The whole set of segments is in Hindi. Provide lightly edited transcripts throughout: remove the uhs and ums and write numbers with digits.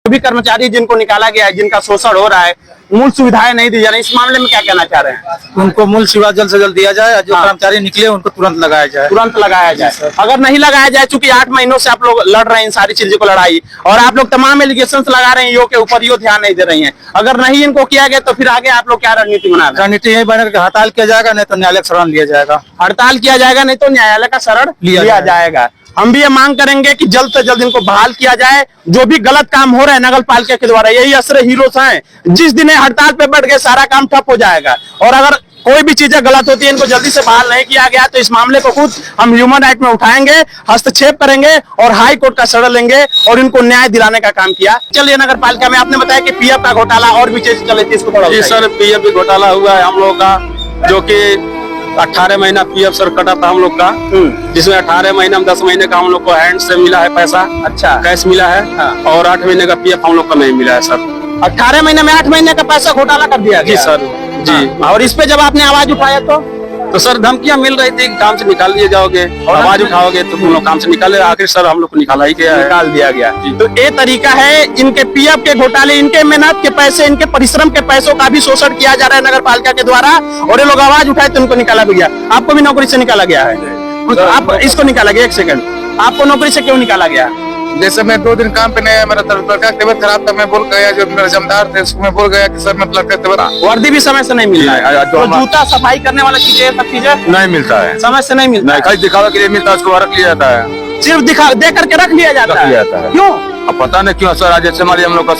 भी कर्मचारी जिनको निकाला गया है, जिनका शोषण हो रहा है, मूल सुविधाएं नहीं दी जा रही, इस मामले में क्या कहना चाह रहे हैं? उनको मूल सुविधा जल्द से जल्द दिया जाए, जो कर्मचारी निकले उनको तुरंत लगाया जाए। तुरंत लगाया जाए। अगर नहीं लगाया जाए, चूंकि 8 महीनों से आप लोग लड़ रहे हैं इन सारी चीजों को लड़ाई, और आप लोग तमाम एलिगेशन लगा रहे हैं यो के ऊपर, यो ध्यान नहीं दे रही है। अगर नहीं इनको किया गया तो फिर आगे आप लोग क्या रणनीति बना रहे हैं? रणनीति यही बनेगा, हड़ताल किया जाएगा, नहीं तो न्यायालय का शरण लिया जाएगा। हड़ताल किया जाएगा, नहीं तो न्यायालय का शरण लिया जाएगा। हम भी ये मांग करेंगे कि जल्द से जल्द इनको बहाल किया जाए। जो भी गलत काम हो रहा है नगर पालिका के द्वारा, यही असर हीरोज हैं, जिस दिन हड़ताल पे बैठ गए सारा काम ठप हो जाएगा। और अगर कोई भी चीजें गलत होती है, इनको जल्दी से बहाल नहीं किया गया तो इस मामले को खुद हम ह्यूमन राइट में उठाएंगे, हस्तक्षेप करेंगे और हाई कोर्ट का शरण लेंगे और इनको न्याय दिलाने का काम किया। चलिए, नगर पालिका में आपने बताया कि पीएफ का घोटाला और भी चीज चली थी, इसको थोड़ा जी सर, पीएफ भी घोटाला हुआ है हम लोगों का, जो कि 18 महीना पीएफ सर कटा था हम लोग का, जिसमें 18 महीने में 10 महीने का हम लोग को हैंड से मिला है पैसा। अच्छा, कैश मिला है। हाँ। और 8 महीने का पीएफ हम लोग का नहीं मिला है सर। 18 महीने में 8 महीने का पैसा घोटाला कर दिया गया। जी सर, जी। और इस पे जब आपने आवाज उठाया तो सर धमकियां मिल रही थी, काम से निकाल दिए जाओगे और आवाज उठाओगे तो तुम लोग काम से निकाले। आखिर सर हम लोग को निकाला ही गया, निकाल दिया गया। तो ये तरीका है, इनके पीएफ के घोटाले, इनके मेहनत के पैसे, इनके परिश्रम के पैसों का भी शोषण किया जा रहा है नगर पालिका के द्वारा, और ये लोग आवाज उठाए तो उनको निकाला भी गया। आपको भी नौकरी से निकाला गया है? आप इसको निकाला गया? एक सेकंड, आपको नौकरी से क्यों निकाला गया? जैसे मैं 2 दिन काम पे नहीं आया, मेरा लड़का की तबीयत खराब था, मैं बोल गया, जो मेरे जमदार थे उसको मैं बोल गया कि सर मैं लड़का तबीयत, वर्दी भी समय से नहीं मिल रहा है, तो जूता सफाई करने वाला चीजें, सब चीजें नहीं मिलता है, समय से नहीं मिलता है। कहीं दिखावा के लिए मिलता है, उसको रख लिया जाता है, सिर्फ दिखा दे करके रख लिया जाता है। क्यों? अब पता नहीं क्यों सर। जैसे हमारे हम लोग का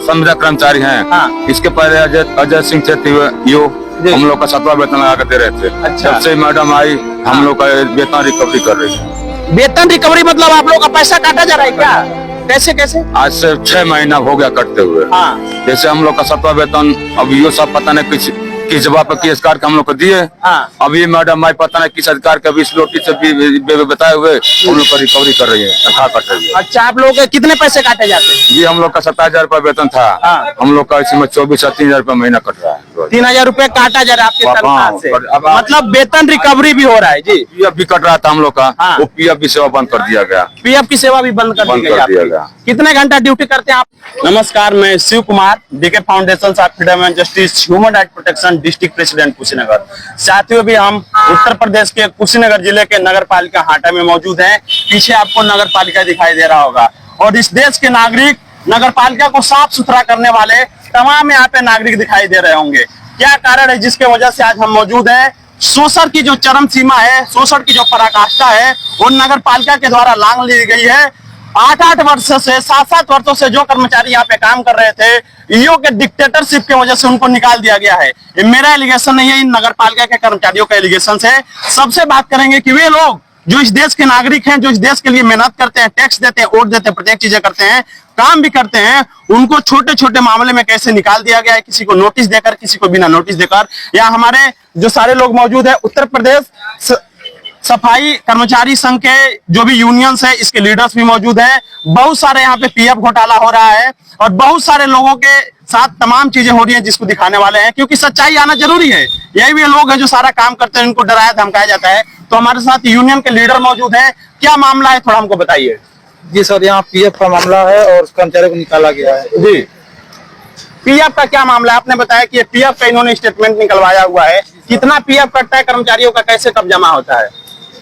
संविदा कर्मचारी हैं, इसके पहले अजय सिंह थे, हम लोग का 7वां वेतन लगा कर दे रहे थे। अच्छा। जब से मैडम आई हम लोग का वेतन रिकवरी कर रही है। वेतन रिकवरी मतलब आप लोग का पैसा काटा जा रहा है क्या? कैसे कैसे? आज से 6 महीना हो गया कटते हुए। हाँ। जैसे हम लोग का 7वां वेतन, अब यो सब पता नहीं किस जवाब पर किस कार हम लोग को दिए। हाँ। अभी मैडम आई पता नहीं किस अधिकार का 20 नोटिस से बताए हुए हम लोग का रिकवरी कर रही है, तनख्वाह कट रही है। अच्छा, आप लोग के कितने पैसे काटे जाते हैं? जी हम लोग का 27,000 रुपया वेतन था। हाँ। हम लोग का इसमें 24 से 3,000 रुपया महीना कट रहा है। 3,000 रुपए काटा जा रहा है आपके तनख्वाह से, मतलब वेतन रिकवरी भी हो रहा है। जी, पीएफ भी कट रहा था हम लोग का। हाँ। वो पीएफ भी सेवा बंद कर दिया गया। पीएफ की सेवा भी बंद कर दी गई। कितने घंटा ड्यूटी करते हैं आप? नमस्कार, मैं Shiv Kumar, DK foundation of freedom and justice human right protection district president Kushinagar. साथियों, भी हम उत्तर प्रदेश के कुशीनगर जिले के नगर पालिका हाटा में मौजूद हैं। पीछे आपको नगर पालिका दिखाई दे रहा होगा, और इस देश के नागरिक, नगर पालिका को साफ सुथरा करने वाले तमाम यहाँ पे नागरिक दिखाई दे रहे होंगे। क्या कारण है जिसके वजह से आज हम मौजूद हैं? शोषण की जो चरम सीमा है, शोषण की जो पराकाष्ठा है, वो नगर पालिका के द्वारा लांघ ली गई है। 8-8 वर्ष से, 7-7 वर्षों से जो कर्मचारी यहाँ पे काम कर रहे थे, ईओ के डिक्टेटरशिप की वजह से उनको निकाल दिया गया है। ये मेरा एलिगेशन नहीं है, इन नगर पालिका के कर्मचारियों का एलिगेशन है। सबसे बात करेंगे कि वे लोग जो इस देश के नागरिक हैं, जो इस देश के लिए मेहनत करते हैं, टैक्स देते हैं, वोट देते हैं, प्रत्येक चीजें करते हैं, काम भी करते हैं, उनको छोटे छोटे मामले में कैसे निकाल दिया गया है, किसी को नोटिस देकर, किसी को बिना नोटिस देकर। या हमारे जो सारे लोग मौजूद है, उत्तर प्रदेश सफाई कर्मचारी संघ के जो भी यूनियंस है, इसके लीडर्स भी मौजूद हैं। बहुत सारे यहाँ पे पीएफ घोटाला हो रहा है, और बहुत सारे लोगों के साथ तमाम चीजें हो रही हैं जिसको दिखाने वाले हैं, क्योंकि सच्चाई आना जरूरी है। यही भी लोग हैं जो सारा काम करते हैं, इनको डराया धमकाया जाता है। तो हमारे साथ यूनियन के लीडर मौजूद हैं। क्या मामला है, थोड़ा हमको बताइए। जी सर, यहाँ पीएफ का मामला है और कर्मचारी को निकाला गया है। जी, पीएफ का क्या मामला है? आपने बताया कि पीएफ का इन्होंने स्टेटमेंट निकलवाया हुआ है। कितना पीएफ कटता है कर्मचारियों का, कैसे कब जमा होता है?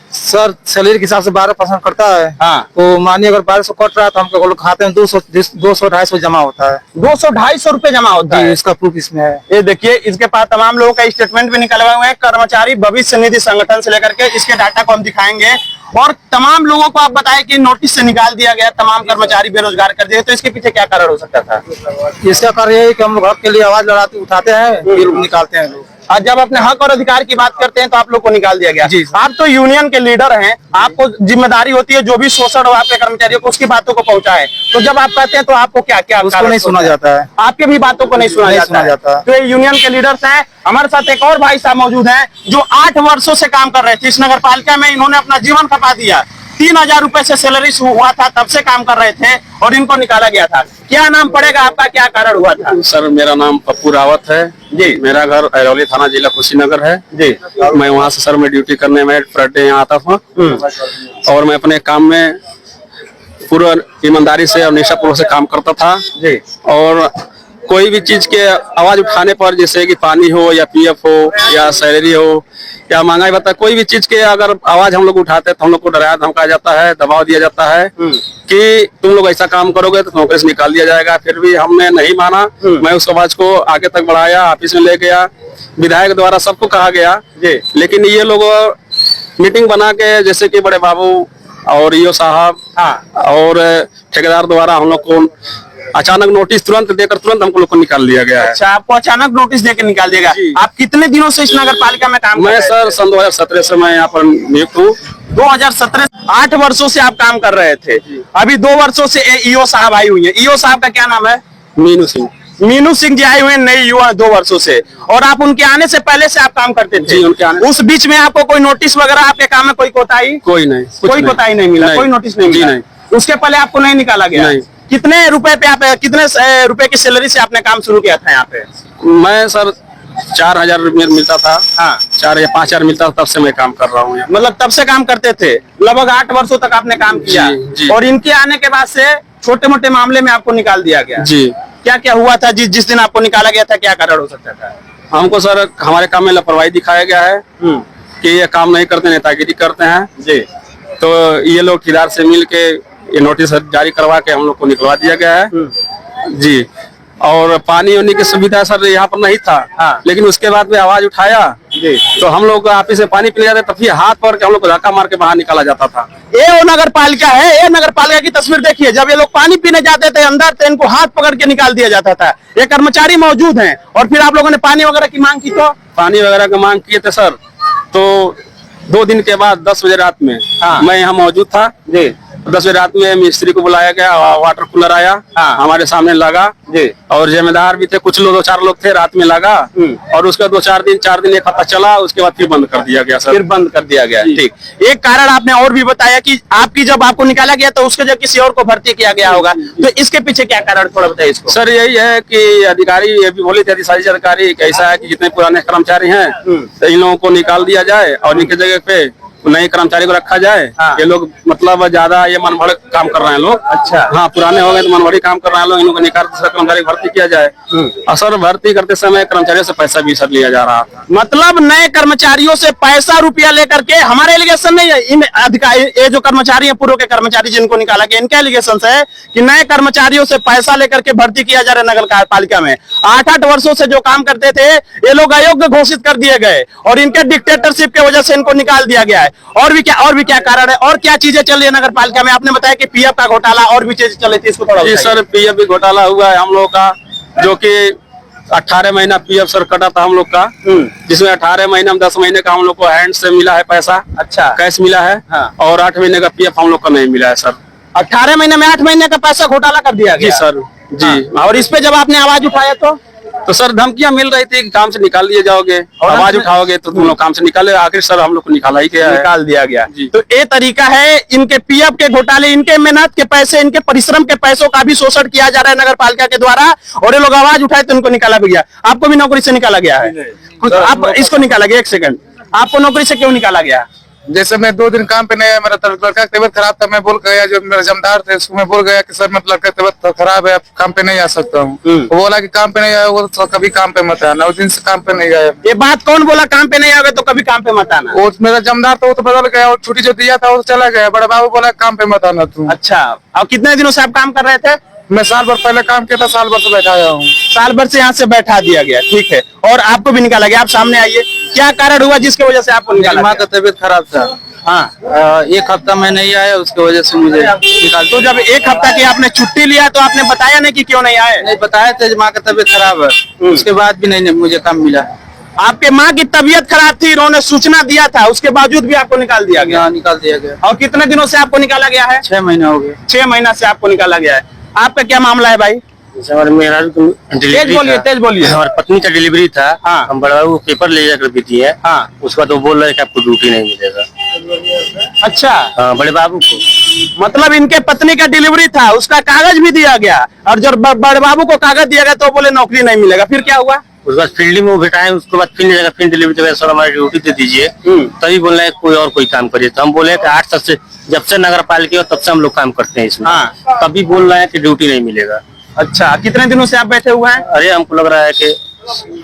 सर सैलरी के हिसाब से 12% कटता है। हाँ। तो मानिए अगर 1200 कट रहा है तो हम खाते में 200-250 जमा होता है। 200-250 रुपए जमा होता है। इसका प्रूफ इसमें है। ये देखिए, इसके पास तमाम लोगों का स्टेटमेंट भी निकलवाए हुए हैं, कर्मचारी भविष्य निधि संगठन से लेकर के। इसके डाटा को हम दिखाएंगे, और तमाम लोगों को आप बताएं कि नोटिस से निकाल दिया गया, तमाम कर्मचारी बेरोजगार कर दिए। तो इसके पीछे क्या कारण हो सकता था? इसका कारण यही कि हम लोग हक के लिए आवाज लड़ाते उठाते हैं, ये लोग निकालते हैं लोग। और जब अपने हक और अधिकार की बात करते हैं तो आप लोग को निकाल दिया गया। जी। आप तो यूनियन के लीडर हैं, आपको जिम्मेदारी होती है जो भी शोषण हो आपके कर्मचारियों को, उसकी बातों को पहुंचाए। तो जब आप कहते हैं तो आपको क्या क्या उसको नहीं सुना जाता है, आपके भी बातों को नहीं सुना जाता है। तो ये यूनियन के लीडर्स हैं। हमारे साथ एक और भाई साहब मौजूद हैं जो 8 वर्षों से काम कर रहे थे इस नगर पालिका में। इन्होंने अपना जीवन खपा दिया। 3,000 रुपए से सैलरी हुआ था, तब से काम कर रहे थे, और इनको निकाला गया था। क्या नाम पड़ेगा आपका, क्या कारण हुआ था? सर मेरा नाम पप्पू रावत है जी। मेरा घर अरौली थाना जिला कुशीनगर है जी। मैं वहाँ से सर मैं ड्यूटी करने में फ्राइडे यहाँ आता था, और मैं अपने काम में पूरा ईमानदारी से और निष्ठापूर्वक से काम करता था जी। और कोई भी चीज के आवाज उठाने पर, जैसे कि पानी हो या पीएफ हो या सैलरी हो या महंगाई भत्ता, कोई भी चीज के अगर आवाज हम लोग उठाते हैं तो हम लोग को डराया धमकाया जाता है, दबाव दिया जाता है कि तुम लोग ऐसा काम करोगे तो नौकरी से निकाल दिया जाएगा। फिर भी हमने नहीं माना। मैं उस आवाज को आगे तक बढ़ाया, ऑफिस में ले गया, विधायक द्वारा सबको कहा गया जी। लेकिन ये लोग मीटिंग बना के, जैसे कि बड़े बाबू और ईओ साहब और ठेकेदार द्वारा हम लोग को अचानक नोटिस तुरंत देकर तुरंत हमको लोग को निकाल दिया गया है। अच्छा, आपको अचानक नोटिस देकर निकाल दिया गया। आप कितने दिनों से इस नगर पालिका में काम कर रहे हैं? मैं सर सन 2017 से मैं यहाँ पर नियुक्त हूँ। 2017, 8 वर्षों से आप काम कर रहे थे। अभी 2 वर्षों से ईओ साहब आई हुई है। ईओ साहब का क्या नाम है? मीनू सिंह। मीनू सिंह जी आए हुए हैं, नई युवा 2 वर्षों से। और आप उनके आने से पहले से आप काम करते थे? जी, उनके आने। उस बीच में आपको कोई नोटिस वगैरह आपके काम में कोई कोताही? कोई नहीं, कोई कोताही नहीं मिला, कोई नोटिस नहीं मिला? उसके पहले आपको नहीं निकाला गया? नहीं। कितने रुपए पे आप, कितने रुपए की सैलरी से आपने काम शुरू किया था यहाँ पे? मैं सर 4000 मिलता था। हाँ, 4 या 5000 मिलता था, तब से मैं काम कर रहा हूँ। मतलब तब से काम करते थे? लगभग 8 वर्षों तक आपने काम किया। जी। और इनके आने के बाद से छोटे मोटे मामले में आपको निकाल दिया गया जी। क्या क्या हुआ था जिस दिन आपको निकाला गया था? क्या कारण हो सकता था? हमको सर हमारे काम में लापरवाही दिखाया गया है कि ये काम नहीं करते, नेतागिरी करते हैं जी। तो ये लोग ठेकेदार से मिल के ये नोटिस जारी करवा के हम लोग को निकलवा दिया गया है जी। और पानी होने की सुविधा सर यहाँ पर नहीं था। हाँ। लेकिन उसके बाद में आवाज उठाया जी। तो हम लोग ऑफिस से पानी पीने जाते, तब हाथ पकड़ के हम लोग को धक्का मार के बाहर निकाला जाता था। ये वो नगर पालिका है। ये नगर पालिका की तस्वीर देखिए। जब ये लोग पानी पीने जाते थे अंदर, तो इनको हाथ पकड़ के निकाल दिया जाता था। ये कर्मचारी मौजूद हैं। और फिर आप लोगों ने पानी वगैरह की मांग की? तो पानी वगैरह की मांग किए थे सर। तो 2 दिन के बाद 10 बजे रात में मैं यहाँ मौजूद था जी। 10 बजे रात में मिस्त्री को बुलाया गया, वाटर कूलर आया, हमारे सामने लगा जी। और जिम्मेदार भी थे, कुछ लोग 2-4 लोग थे, रात में लगा। और उसके 4 दिन 1 हफ्ता चला, उसके बाद फिर बंद कर दिया गया सर। फिर बंद कर दिया गया, ठीक। एक कारण आपने और भी बताया कि आपकी जब आपको निकाला गया तो उसके जब किसी और को भर्ती किया गया होगा, तो इसके पीछे क्या कारण, थोड़ा बताइए इसको। सर यही है कि अधिकारी ये भी बोले थे, अधिशासी अधिकारी ऐसा है कि जितने पुराने कर्मचारी हैं तो इन लोगों को निकाल दिया जाए और इनके जगह पे नए कर्मचारी को रखा जाए। हाँ। ये लोग मतलब ज्यादा ये मनभड़ काम कर रहे हैं लोग। अच्छा। हाँ, पुराने हो गए तो मनभड़ी काम कर रहे हैं लोग, इनको निकाल दूसरा कर्मचारी भर्ती किया जाए। और सर भर्ती करते समय कर्मचारियों से पैसा भी सर लिया जा रहा था। मतलब नए कर्मचारियों से पैसा रुपया लेकर के, हमारे एलिगेशन नहीं है, इन अधिकारी, ये जो कर्मचारी है पूर्व के कर्मचारी जिनको निकाला गया, इनके एलिगेशन है कि नए कर्मचारियों से पैसा लेकर के भर्ती किया जा रहा है नगर पालिका में। 8-8 वर्षों से जो काम करते थे ये लोग अयोग्य घोषित कर दिए गए और इनके डिक्टेटरशिप की वजह से इनको निकाल दिया गया है। और भी क्या कारण है और क्या चीजें चल रही है नगर पालिका में? आपने बताया कि पीएफ का घोटाला और भी चीजें चल रही थी, इसको थोड़ा जी सर, पीएफ भी घोटाला हुआ है हम लोग का, जो कि 18 महीना पीएफ सर कटा था हम लोग का, जिसमें 18 महीने में 10 महीने का हम लोग को हैंड से मिला है पैसा। अच्छा, कैश मिला है। हाँ। और 8 महीने का पीएफ हम लोग को नहीं मिला है सर। 18 महीने में 8 महीने का पैसा घोटाला कर दिया गया? जी सर जी। हाँ। और इस पे जब आपने आवाज उठाया तो सर धमकियां मिल रही थी कि काम से निकाल दिए जाओगे और आवाज उठाओगे तो तुम लोग काम से निकाले। आखिर सर हम लोग को निकाला ही गया, निकाल दिया गया। तो ये तरीका है इनके पीएफ के घोटाले, इनके मेहनत के पैसे, इनके परिश्रम के पैसों का भी शोषण किया जा रहा है नगर पालिका के द्वारा। और ये लोग आवाज उठाए तो इनको निकाला भी गया। आपको भी नौकरी से निकाला गया है? आप इसको निकाला गया, 1 सेकंड, आपको नौकरी से क्यों निकाला गया? जैसे मैं 2 दिन काम पे नहीं आया, मेरा लड़का की तबीयत खराब था, मैं बोल गया, जो मेरा जमदार थे उसको मैं बोल गया कि सर मतलब लड़का की तबीयत खराब है, आप काम पे नहीं आ सकता हूँ। वो बोला कि काम पे नहीं आया वो तो कभी काम पे मत आना। 9 दिन से काम पे नहीं आया। ये बात कौन बोला काम पे नहीं आओगे तो कभी काम पे मत आना? वो मेरा जमदार था, वो तो बदल गया और छुट्टी जो दिया था वो चला गया। बड़ा बाबू बोला काम पे मत आना तू। अच्छा, और कितने दिनों से आप काम कर रहे थे? मैं साल भर पहले काम किया था, साल भर से बैठाया हूँ। साल भर से यहाँ से बैठा दिया गया, ठीक है। और आपको भी निकाला गया, आप सामने आइए, क्या कारण हुआ जिसकी वजह से आपको निकाला? माँ का तबीयत खराब था। हाँ, 1 हफ्ता मैं नहीं आया, उसकी वजह से मुझे निकाल। तो जब 1 हफ्ता की आपने छुट्टी लिया तो आपने बताया नहीं कि क्यों नहीं आए? नहीं बताया था, माँ का तबीयत खराब है, उसके बाद भी नहीं मुझे काम मिला। आपके माँ की तबीयत खराब थी, इन्होंने सूचना दिया था, उसके बावजूद भी आपको निकाल दिया गया? निकाल दिया गया। और कितने दिनों से आपको निकाला गया है? 6 महीना हो गए। 6 महीना से आपको निकाला गया है। आपका क्या मामला है भाई? तेज बोलिए। हमारी पत्नी का डिलीवरी था। हाँ। हम बड़ा बाबू पेपर ले जाकर भी दिए। हाँ। उसका तो बोल रहे कि आपको ड्यूटी नहीं मिलेगा। अच्छा। हाँ, बड़े बाबू को। मतलब इनके पत्नी का डिलीवरी था, उसका कागज भी दिया गया और जब बड़े बाबू को कागज दिया गया तो बोले नौकरी नहीं मिलेगा। फिर क्या हुआ? उसके बाद फील्डिंग में वो बिठाए, उसके बाद फिर जगह फिर डिलीवरी देगा, सर हमारी ड्यूटी दे दीजिए। तभी बोल रहे हैं कोई और कोई काम करिए। तो हम बोले कि 8 साल से जब से नगर पालिका तब से हम लोग काम करते हैं इसमें। हाँ। तभी बोल रहे हैं कि ड्यूटी नहीं मिलेगा। अच्छा, कितने दिनों से आप बैठे हुए हैं? अरे हमको लग रहा है कि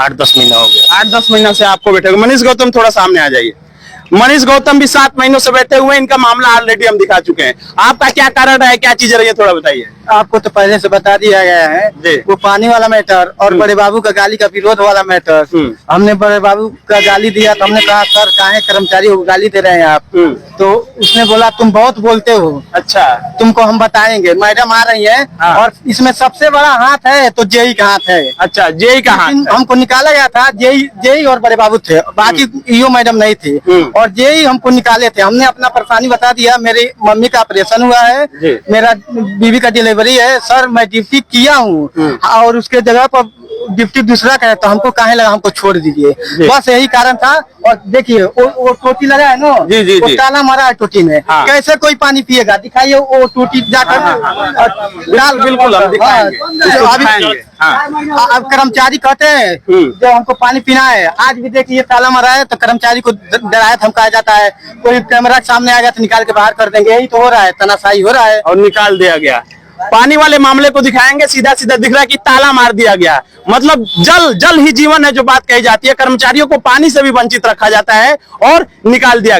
8-10 महीना हो गया। 8-10 महीना से आपको बैठे हुए। मनीष गौतम थोड़ा सामने आ जाइए। मनीष गौतम भी 7 महीनों से बैठे हुए हैं। इनका मामला ऑलरेडी हम दिखा चुके हैं। आपका क्या कारण है, क्या चीज रही है, थोड़ा बताइए। आपको तो पहले से बता दिया गया है, जी। वो पानी वाला मैटर और बड़े बाबू का गाली का विरोध वाला मैटर। हमने बड़े बाबू का गाली दिया तो हमने कहा सर काहे कर्मचारी को गाली दे रहे हैं आप? तो उसने बोला तुम बहुत बोलते हो, अच्छा, तुमको हम बताएंगे। मैडम आ रही है। हाँ। और इसमें सबसे बड़ा हाथ है तो जेई का हाथ है। अच्छा, जेई का हाथ है। हमको निकाला गया था, जेई और बड़े बाबू थे, बाकी ईओ मैडम नहीं थी। और जेई हमको निकाले थे। हमने अपना परेशानी बता दिया, मेरी मम्मी का ऑपरेशन हुआ है, जी। मेरा बीवी का डिलीवरी है, सर मैं ड्यूटी किया हूँ और उसके जगह पर ड्यूटी दूसरा का है, तो हमको काहे लगा हमको छोड़ दीजिए। बस यही कारण था। और देखिए वो टोटी लगा है ना, जी, जी, वो जी। ताला मारा है टोटी में। हाँ। कैसे कोई पानी पिएगा? दिखाइए वो टोटी जाकर। बिल्कुल हम दिखाएंगे, तो अभी दिखाएंगे। हाँ। अब कर्मचारी कहते हैं जब हमको पानी पीना है, आज भी देखिए ताला मारा है, तो कर्मचारी को डराया धमकाया जाता है। कोई कैमरा सामने आ गया तो निकाल के बाहर कर देंगे। यही तो हो रहा है, तनाशाही हो रहा है। और निकाल दिया गया। पानी वाले मामले को दिखाएंगे। सीधा सीधा दिख रहा है कि ताला मार दिया गया। मतलब जल ही जीवन है जो बात कही जाती है। कर्मचारियों को पानी से भी वंचित रखा जाता है और निकाल दिया गया।